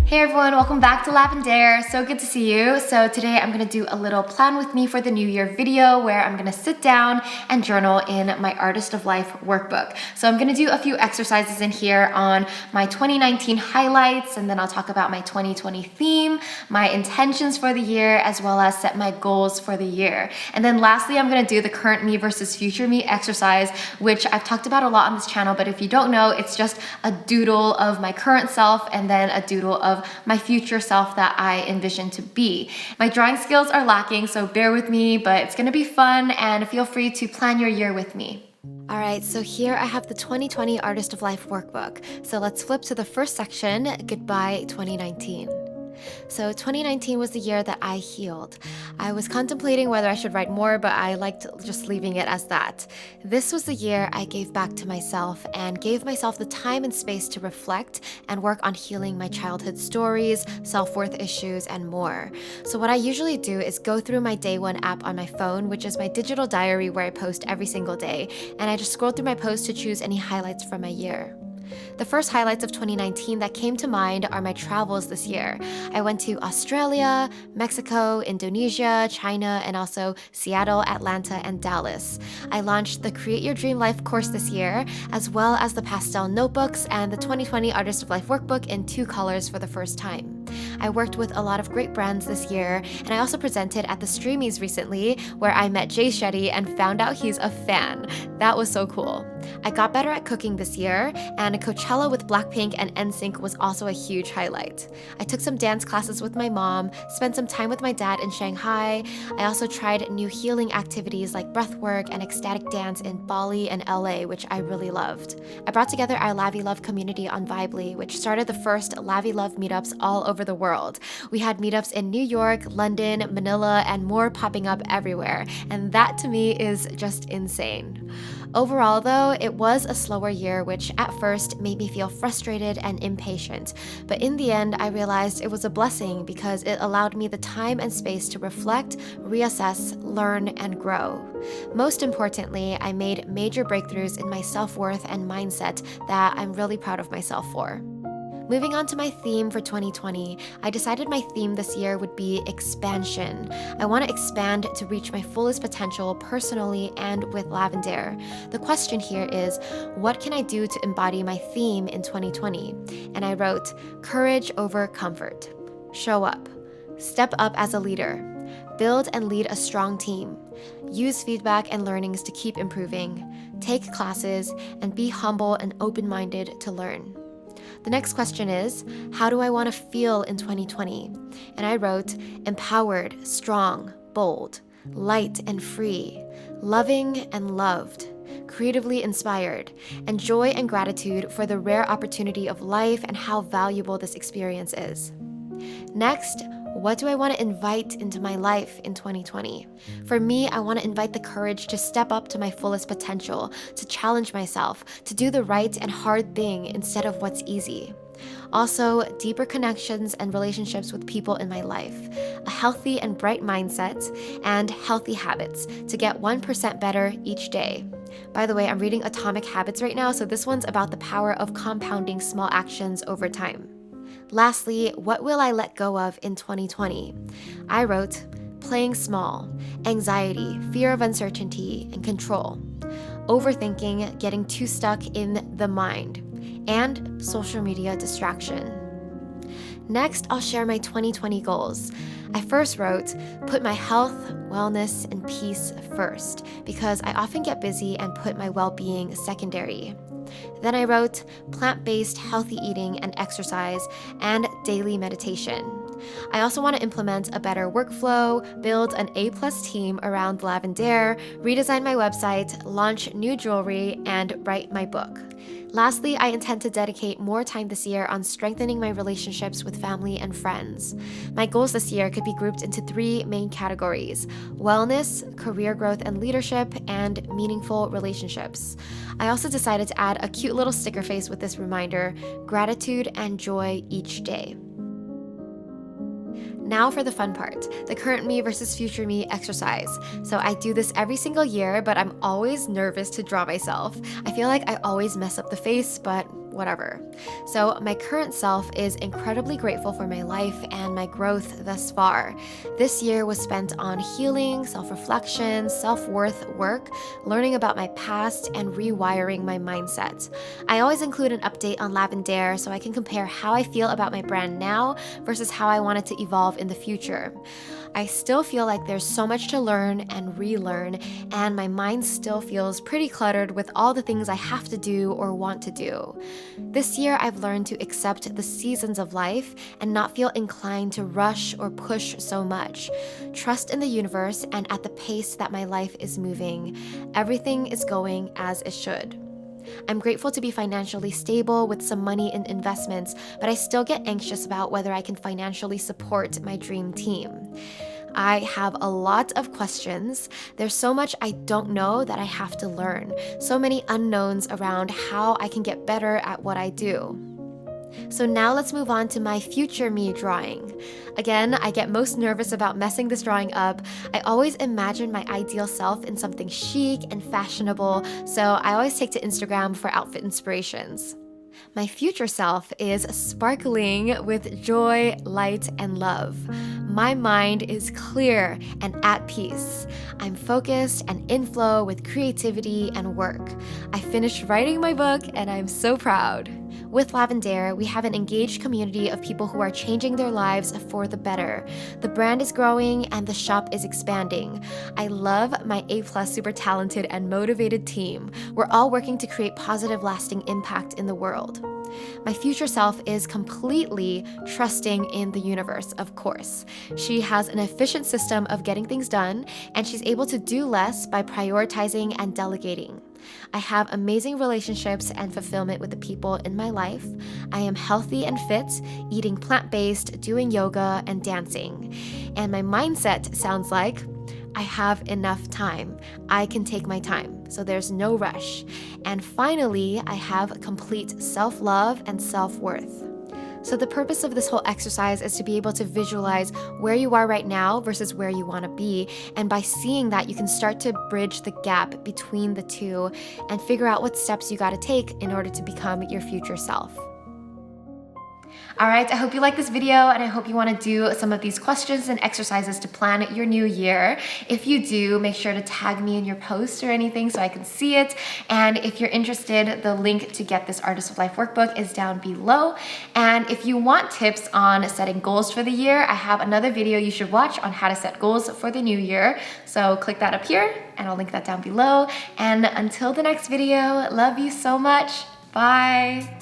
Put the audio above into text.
Hey everyone, welcome back to Lavender. So good to see you. So today I'm gonna do a little plan with me for the new year video where I'm gonna sit down and journal in my Artist of Life workbook. So I'm gonna do a few exercises in here on my 2019 highlights, and then I'll talk about my 2020 theme, my intentions for the year, as well as set my goals for the year. And then lastly, I'm gonna do the current me versus future me exercise, which I've talked about a lot on this channel, but if you don't know, it's just a doodle of my current self and then a doodle of my future self that I envision to be. My drawing skills are lacking, so bear with me, but it's gonna be fun and feel free to plan your year with me. All right, so here I have the 2020 Artist of Life workbook. So let's flip to the first section, Goodbye 2019. So 2019 was the year that I healed. I was contemplating whether I should write more, but I liked just leaving it as that. This was the year I gave back to myself and gave myself the time and space to reflect and work on healing my childhood stories, self-worth issues, and more. So what I usually do is go through my Day One app on my phone, which is my digital diary where I post every single day, and I just scroll through my posts to choose any highlights from my year. The first highlights of 2019 that came to mind are my travels this year. I went to Australia, Mexico, Indonesia, China, and also Seattle, Atlanta, and Dallas. I launched the Create Your Dream Life course this year, as well as the pastel notebooks and the 2020 Artist of Life workbook in 2 colors for the first time. I worked with a lot of great brands this year, and I also presented at the Streamies recently, where I met Jay Shetty and found out he's a fan. That was so cool. I got better at cooking this year, and Coachella with Blackpink and NSYNC was also a huge highlight. I took some dance classes with my mom, spent some time with my dad in Shanghai. I also tried new healing activities like breathwork and ecstatic dance in Bali and LA, which I really loved. I brought together our Lavi Love community on Vibely, which started the first Lavi Love meetups all over the world. We had meetups in New York, London, Manila, and more popping up everywhere, and that to me is just insane. Overall though, it was a slower year, which at first made me feel frustrated and impatient, but in the end I realized it was a blessing because it allowed me the time and space to reflect, reassess, learn, and grow. Most importantly, I made major breakthroughs in my self-worth and mindset that I'm really proud of myself for. Moving on to my theme for 2020, I decided my theme this year would be expansion. I want to expand to reach my fullest potential personally and with Lavender. The question here is, what can I do to embody my theme in 2020? And I wrote, courage over comfort. Show up. Step up as a leader. Build and lead a strong team. Use feedback and learnings to keep improving. Take classes and be humble and open-minded to learn. The next question is, how do I want to feel in 2020? And I wrote, empowered, strong, bold, light and free, loving and loved, creatively inspired, and joy and gratitude for the rare opportunity of life and how valuable this experience is. Next, what do I want to invite into my life in 2020? For me, I want to invite the courage to step up to my fullest potential, to challenge myself, to do the right and hard thing instead of what's easy. Also, deeper connections and relationships with people in my life, a healthy and bright mindset, and healthy habits to get 1% better each day. By the way, I'm reading Atomic Habits right now, so this one's about the power of compounding small actions over time. Lastly, what will I let go of in 2020? I wrote, playing small, anxiety, fear of uncertainty, and control, overthinking, getting too stuck in the mind, and social media distraction. Next, I'll share my 2020 goals. I first wrote, put my health, wellness, and peace first, because I often get busy and put my well-being secondary. Then I wrote plant-based healthy eating and exercise and daily meditation. I also want to implement a better workflow, build an A+ team around Lavender, redesign my website, launch new jewelry, and write my book. Lastly, I intend to dedicate more time this year on strengthening my relationships with family and friends. My goals this year could be grouped into 3 main categories: wellness, career growth and leadership, and meaningful relationships. I also decided to add a cute little sticker face with this reminder, gratitude and joy each day. Now for the fun part, the current me versus future me exercise. So I do this every single year, but I'm always nervous to draw myself. I feel like I always mess up the face, but whatever. So my current self is incredibly grateful for my life and my growth thus far. This year was spent on healing, self-reflection, self-worth work, learning about my past, and rewiring my mindset. I always include an update on Lavender so I can compare how I feel about my brand now versus how I want it to evolve in the future. I still feel like there's so much to learn and relearn, and my mind still feels pretty cluttered with all the things I have to do or want to do. This year, I've learned to accept the seasons of life and not feel inclined to rush or push so much. Trust in the universe and at the pace that my life is moving. Everything is going as it should. I'm grateful to be financially stable with some money in investments, but I still get anxious about whether I can financially support my dream team. I have a lot of questions. There's so much I don't know that I have to learn, so many unknowns around how I can get better at what I do. So now let's move on to my future me drawing. Again, I get most nervous about messing this drawing up. I always imagine my ideal self in something chic and fashionable, so I always take to Instagram for outfit inspirations. My future self is sparkling with joy, light, and love. My mind is clear and at peace. I'm focused and in flow with creativity and work. I finished writing my book and I'm so proud. With Lavender, we have an engaged community of people who are changing their lives for the better. The brand is growing and the shop is expanding. I love my A+ super talented and motivated team. We're all working to create positive, lasting impact in the world. My future self is completely trusting in the universe, of course. She has an efficient system of getting things done, and she's able to do less by prioritizing and delegating. I have amazing relationships and fulfillment with the people in my life. I am healthy and fit, eating plant-based, doing yoga, and dancing. And my mindset sounds like, I have enough time. I can take my time, so there's no rush. And finally, I have complete self-love and self-worth. So the purpose of this whole exercise is to be able to visualize where you are right now versus where you want to be. And by seeing that, you can start to bridge the gap between the two and figure out what steps you got to take in order to become your future self. All right, I hope you like this video and I hope you want to do some of these questions and exercises to plan your new year. If you do, make sure to tag me in your post or anything so I can see it. And if you're interested, the link to get this Artist of Life workbook is down below. And if you want tips on setting goals for the year, I have another video you should watch on how to set goals for the new year. So click that up here and I'll link that down below. And until the next video, love you so much. Bye.